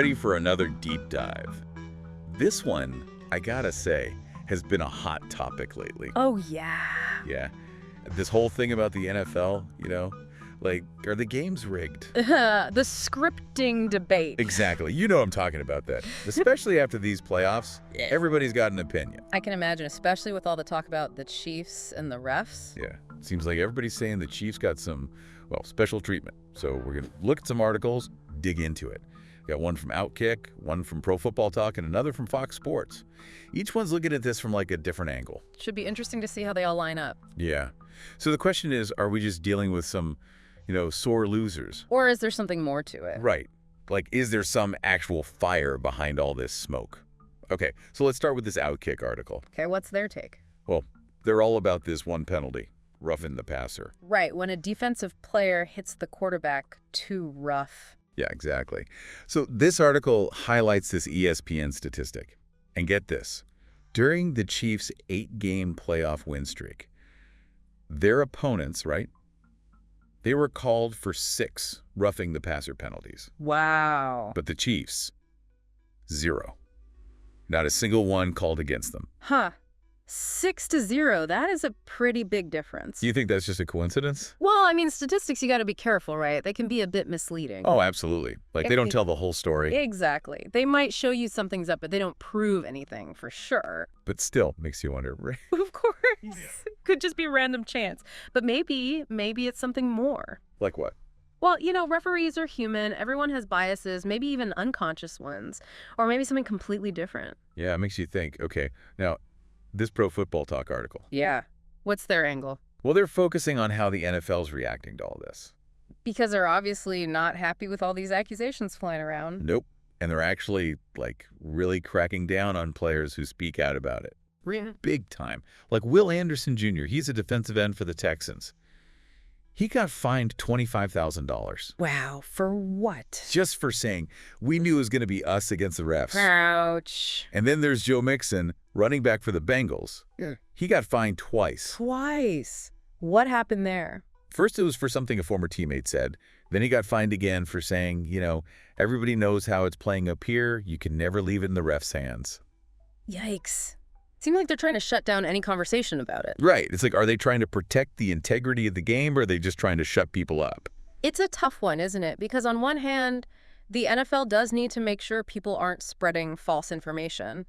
ready for another deep dive. This one, I gotta say, has been a hot topic lately. Oh, yeah. Yeah. This whole thing about the NFL, like, are the games rigged? The scripting debate. Exactly. You know I'm talking about that. Especially after these playoffs, everybody's got an opinion. I can imagine, especially with all the talk about the Chiefs and the refs. Yeah. Seems like everybody's saying the Chiefs got some, special treatment. So we're going to look at some articles, dig into it. Got one from Outkick, one from ProFootballTalk, and another from Fox Sports. Each one's looking at this from like a different angle. Should be interesting to see how they all line up. Yeah. So the question is, are we just dealing with some, sore losers? Or is there something more to it? Right. Like, is there some actual fire behind all this smoke? Okay, so let's start with this Outkick article. Okay, what's their take? Well, they're all about this one penalty, roughing the passer. Right, when a defensive player hits the quarterback too rough. Yeah, exactly. So this article highlights this ESPN statistic. And get this, during the Chiefs' 8-game playoff win streak, their opponents, right, they were called for 6 roughing the passer penalties. Wow. But the Chiefs, 0. Not a single one called against them. Huh. 6-0, that is a pretty big difference. Do you think that's just a coincidence? Well, I mean, statistics, you got to be careful, right? They can be a bit misleading. Oh, absolutely. Like, they don't tell the whole story. Exactly. They might show you something's up, but they don't prove anything for sure. But still makes you wonder. Of course. Could just be random chance. But maybe it's something more. Like what? Well, referees are human. Everyone has biases, maybe even unconscious ones, or maybe something completely different. Yeah, it makes you think. Okay, now, this ProFootballTalk article. Yeah. What's their angle? Well, they're focusing on how the NFL's reacting to all this. Because they're obviously not happy with all these accusations flying around. Nope. And they're actually, really cracking down on players who speak out about it. Really? Big time. Like Will Anderson Jr., he's a defensive end for the Texans. He got fined $25,000. Wow, for what? Just for saying, we knew it was going to be us against the refs. Ouch. And then there's Joe Mixon, running back for the Bengals. Yeah. He got fined twice. Twice? What happened there? First, it was for something a former teammate said. Then he got fined again for saying, everybody knows how it's playing up here. You can never leave it in the ref's hands. Yikes. Seems like they're trying to shut down any conversation about it. Right. It's like, are they trying to protect the integrity of the game, or are they just trying to shut people up? It's a tough one, isn't it? Because on one hand, the NFL does need to make sure people aren't spreading false information.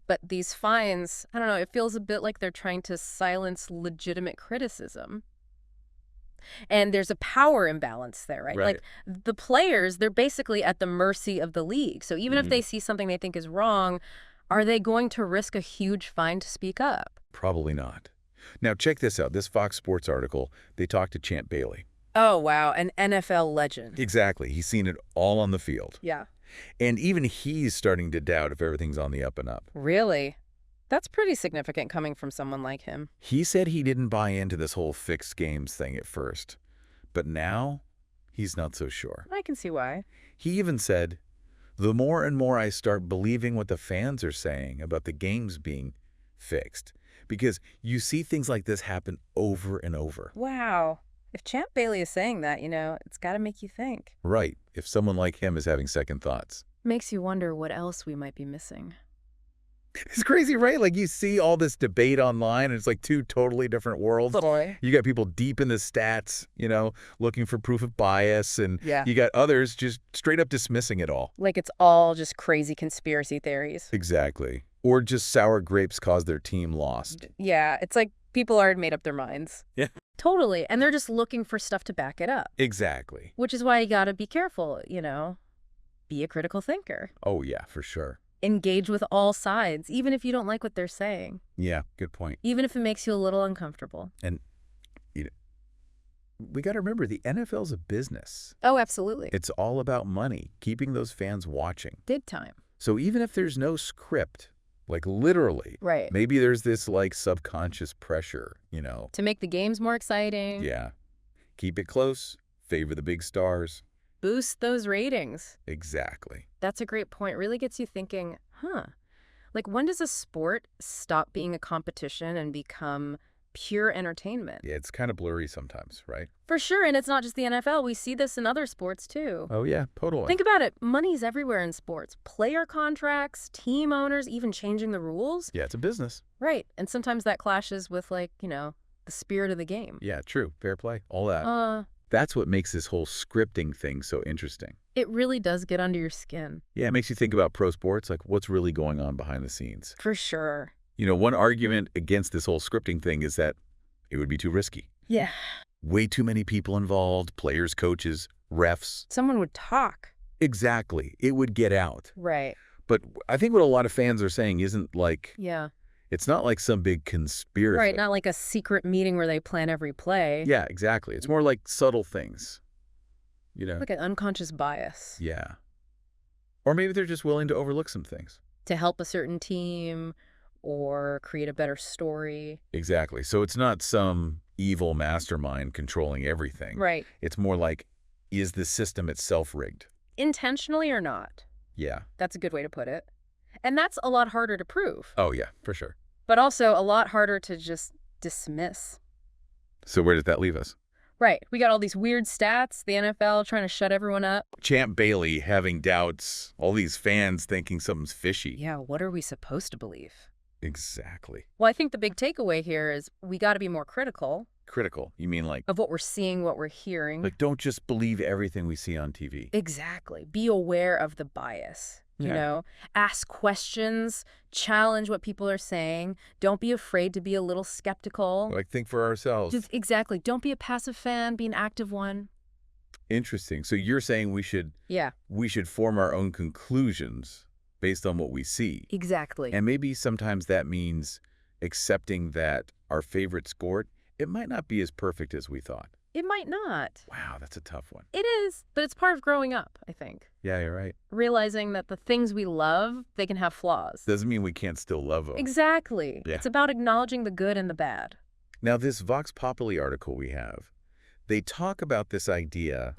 But these fines, I don't know, it feels a bit like they're trying to silence legitimate criticism. And there's a power imbalance there, right? Like, the players, they're basically at the mercy of the league. So even if they see something they think is wrong, are they going to risk a huge fine to speak up? Probably not. Now, check this out. This Fox Sports article, they talked to Champ Bailey. Oh, wow. An NFL legend. Exactly. He's seen it all on the field. Yeah. And even he's starting to doubt if everything's on the up and up. Really? That's pretty significant coming from someone like him. He said he didn't buy into this whole fixed games thing at first. But now, he's not so sure. I can see why. He even said, the more and more I start believing what the fans are saying about the games being fixed. Because you see things like this happen over and over. Wow. If Champ Bailey is saying that, it's got to make you think. Right. If someone like him is having second thoughts. Makes you wonder what else we might be missing. It's crazy, right? Like, you see all this debate online, and it's like two totally different worlds. Totally. You got people deep in the stats, looking for proof of bias, and yeah. You got others just straight up dismissing it all. Like it's all just crazy conspiracy theories. Exactly. Or just sour grapes caused their team lost. Yeah, it's like people already made up their minds. Yeah. Totally. And they're just looking for stuff to back it up. Exactly. Which is why you got to be careful, Be a critical thinker. Oh, yeah, for sure. Engage with all sides, even if you don't like what they're saying. Yeah, good point. Even if it makes you a little uncomfortable. And we got to remember, the NFL's a business. Oh, absolutely. It's all about money, keeping those fans watching. Big time. So even if there's no script, like literally, right? Maybe there's this subconscious pressure, to make the games more exciting. Yeah. Keep it close, favor the big stars. Boost those ratings. Exactly. That's a great point. Really gets you thinking, like, when does a sport stop being a competition and become pure entertainment. Yeah, it's kind of blurry sometimes, right? For sure, and it's not just the NFL. We see this in other sports, too. Oh, yeah, totally. Think about it. Money's everywhere in sports. Player contracts, team owners, even changing the rules. Yeah, it's a business. Right, and sometimes that clashes with, like, the spirit of the game. Yeah, true. Fair play. All that. That's what makes this whole scripting thing so interesting. It really does get under your skin. Yeah, it makes you think about pro sports, like what's really going on behind the scenes. For sure. One argument against this whole scripting thing is that it would be too risky. Yeah. Way too many people involved, players, coaches, refs. Someone would talk. Exactly. It would get out. Right. But I think what a lot of fans are saying isn't like, Yeah. it's not like some big conspiracy. Right, not like a secret meeting where they plan every play. Yeah, exactly. It's more like subtle things. Like an unconscious bias. Yeah. Or maybe they're just willing to overlook some things. To help a certain team or create a better story. Exactly. So it's not some evil mastermind controlling everything. Right. It's more like, is the system itself rigged? Intentionally or not. Yeah. That's a good way to put it. And that's a lot harder to prove. Oh, yeah, for sure. But also a lot harder to just dismiss. So where does that leave us? Right. We got all these weird stats, the NFL trying to shut everyone up. Champ Bailey having doubts, all these fans thinking something's fishy. Yeah, what are we supposed to believe? Exactly. Well, I think the big takeaway here is we got to be more critical. Critical? You mean like of what we're seeing, what we're hearing. Like, don't just believe everything we see on TV. Exactly. Be aware of the bias. Ask questions, challenge what people are saying. Don't be afraid to be a little skeptical. Like, think for ourselves. Exactly. Don't be a passive fan, be an active one. Interesting. So you're saying we should form our own conclusions based on what we see. Exactly. And maybe sometimes that means accepting that our favorite sport, it might not be as perfect as we thought. It might not. Wow, that's a tough one. It is, but it's part of growing up, I think. Yeah, you're right. Realizing that the things we love, they can have flaws. Doesn't mean we can't still love them. Exactly. Yeah. It's about acknowledging the good and the bad. Now, this Vox Populi article we have, they talk about this idea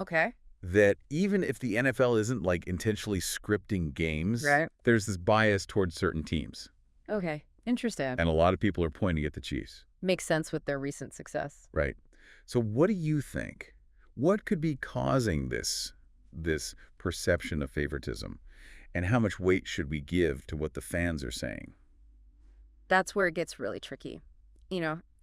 that even if the NFL isn't like intentionally scripting games, there's this bias towards certain teams. Okay, interesting. And a lot of people are pointing at the Chiefs. Makes sense with their recent success. Right. So what do you think? What could be causing this perception of favoritism? And how much weight should we give to what the fans are saying? That's where it gets really tricky.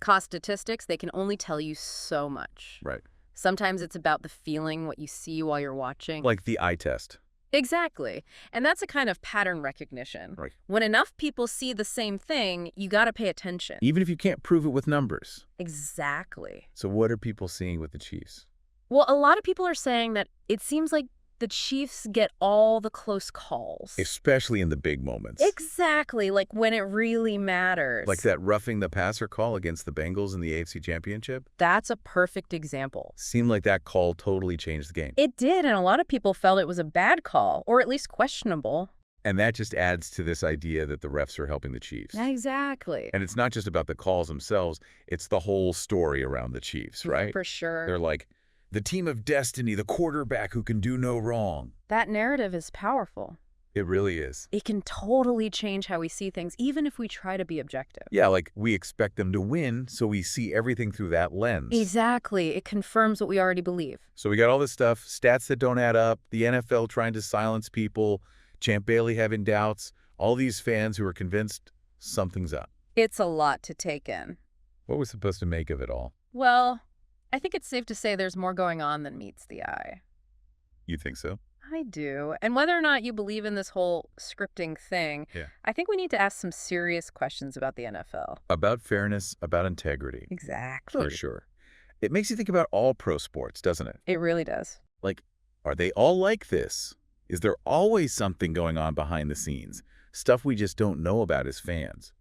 Cost statistics, they can only tell you so much. Right. Sometimes it's about the feeling, what you see while you're watching. Like the eye test. Exactly. And that's a kind of pattern recognition. Right. When enough people see the same thing, you got to pay attention. Even if you can't prove it with numbers. Exactly. So what are people seeing with the Chiefs? Well, a lot of people are saying that it seems like the Chiefs get all the close calls. Especially in the big moments. Exactly, like when it really matters. Like that roughing the passer call against the Bengals in the AFC Championship? That's a perfect example. Seemed like that call totally changed the game. It did, and a lot of people felt it was a bad call, or at least questionable. And that just adds to this idea that the refs are helping the Chiefs. Exactly. And it's not just about the calls themselves, it's the whole story around the Chiefs, right? For sure. They're like, the team of destiny, the quarterback who can do no wrong. That narrative is powerful. It really is. It can totally change how we see things, even if we try to be objective. Yeah, like we expect them to win, so we see everything through that lens. Exactly. It confirms what we already believe. So we got all this stuff, stats that don't add up, the NFL trying to silence people, Champ Bailey having doubts, all these fans who are convinced something's up. It's a lot to take in. What are we supposed to make of it all? Well, I think it's safe to say there's more going on than meets the eye. You think so? I do. And whether or not you believe in this whole scripting thing, I think we need to ask some serious questions about the NFL. About fairness, about integrity. Exactly. For sure. It makes you think about all pro sports, doesn't it? It really does. Like, are they all like this? Is there always something going on behind the scenes? Stuff we just don't know about as fans?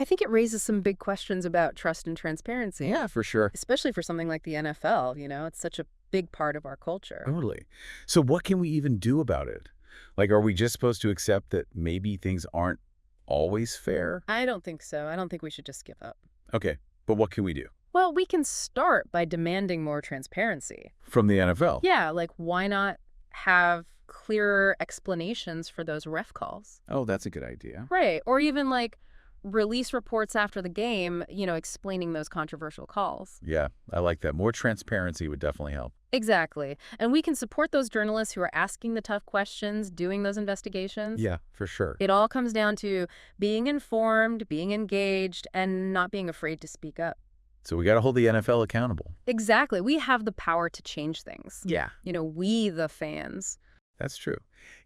I think it raises some big questions about trust and transparency. Yeah, for sure. Especially for something like the NFL, it's such a big part of our culture. Totally. So what can we even do about it? Like, are we just supposed to accept that maybe things aren't always fair? I don't think so. I don't think we should just give up. Okay, but what can we do? Well, we can start by demanding more transparency. From the NFL? Yeah, like why not have clearer explanations for those ref calls? Oh, that's a good idea. Right. Or even like release reports after the game, explaining those controversial calls. Yeah, I like that. More transparency would definitely help. Exactly. And we can support those journalists who are asking the tough questions, doing those investigations. Yeah, for sure. It all comes down to being informed, being engaged, and not being afraid to speak up. So we got to hold the NFL accountable. Exactly. We have the power to change things. Yeah. We, the fans. That's true.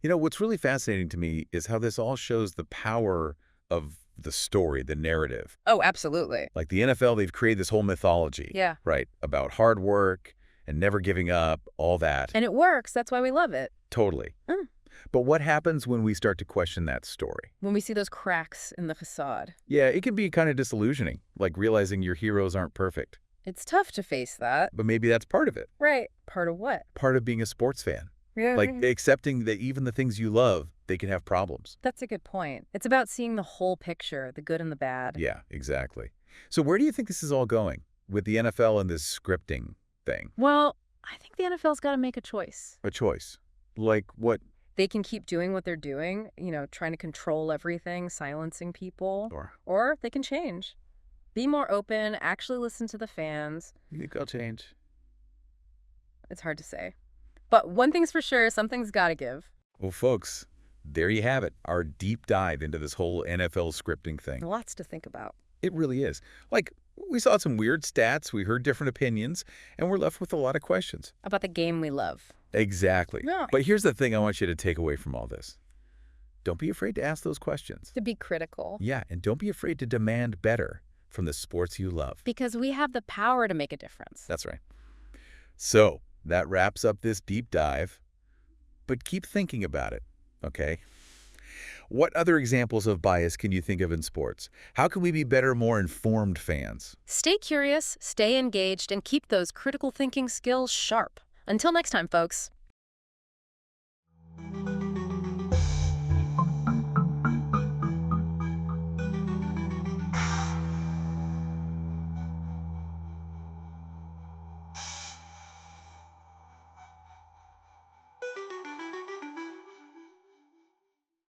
What's really fascinating to me is how this all shows the power of the story, the narrative. Oh, absolutely. Like the NFL, they've created this whole mythology. Yeah. Right, about hard work and never giving up, all that. And it works. That's why we love it. Totally. But what happens when we start to question that story? When we see those cracks in the facade. Yeah, it can be kind of disillusioning, like realizing your heroes aren't perfect. It's tough to face that. But maybe that's part of it. Right. Part of what? Part of being a sports fan. Yeah. Like accepting that even the things you love, they can have problems. That's a good point. It's about seeing the whole picture, the good and the bad. Yeah, exactly. So where do you think this is all going with the NFL and this scripting thing? Well, I think the NFL's got to make a choice. A choice. Like what? They can keep doing what they're doing, trying to control everything, silencing people. Or they can change. Be more open, actually listen to the fans. You think they'll change? It's hard to say. But one thing's for sure, something's got to give. Well, folks, there you have it, our deep dive into this whole NFL scripting thing. Lots to think about. It really is. Like, we saw some weird stats, we heard different opinions, and we're left with a lot of questions. About the game we love. Exactly. Yeah. But here's the thing I want you to take away from all this. Don't be afraid to ask those questions. To be critical. Yeah, and don't be afraid to demand better from the sports you love. Because we have the power to make a difference. That's right. So, that wraps up this deep dive. But keep thinking about it, okay? What other examples of bias can you think of in sports? How can we be better, more informed fans? Stay curious, stay engaged, and keep those critical thinking skills sharp. Until next time, folks.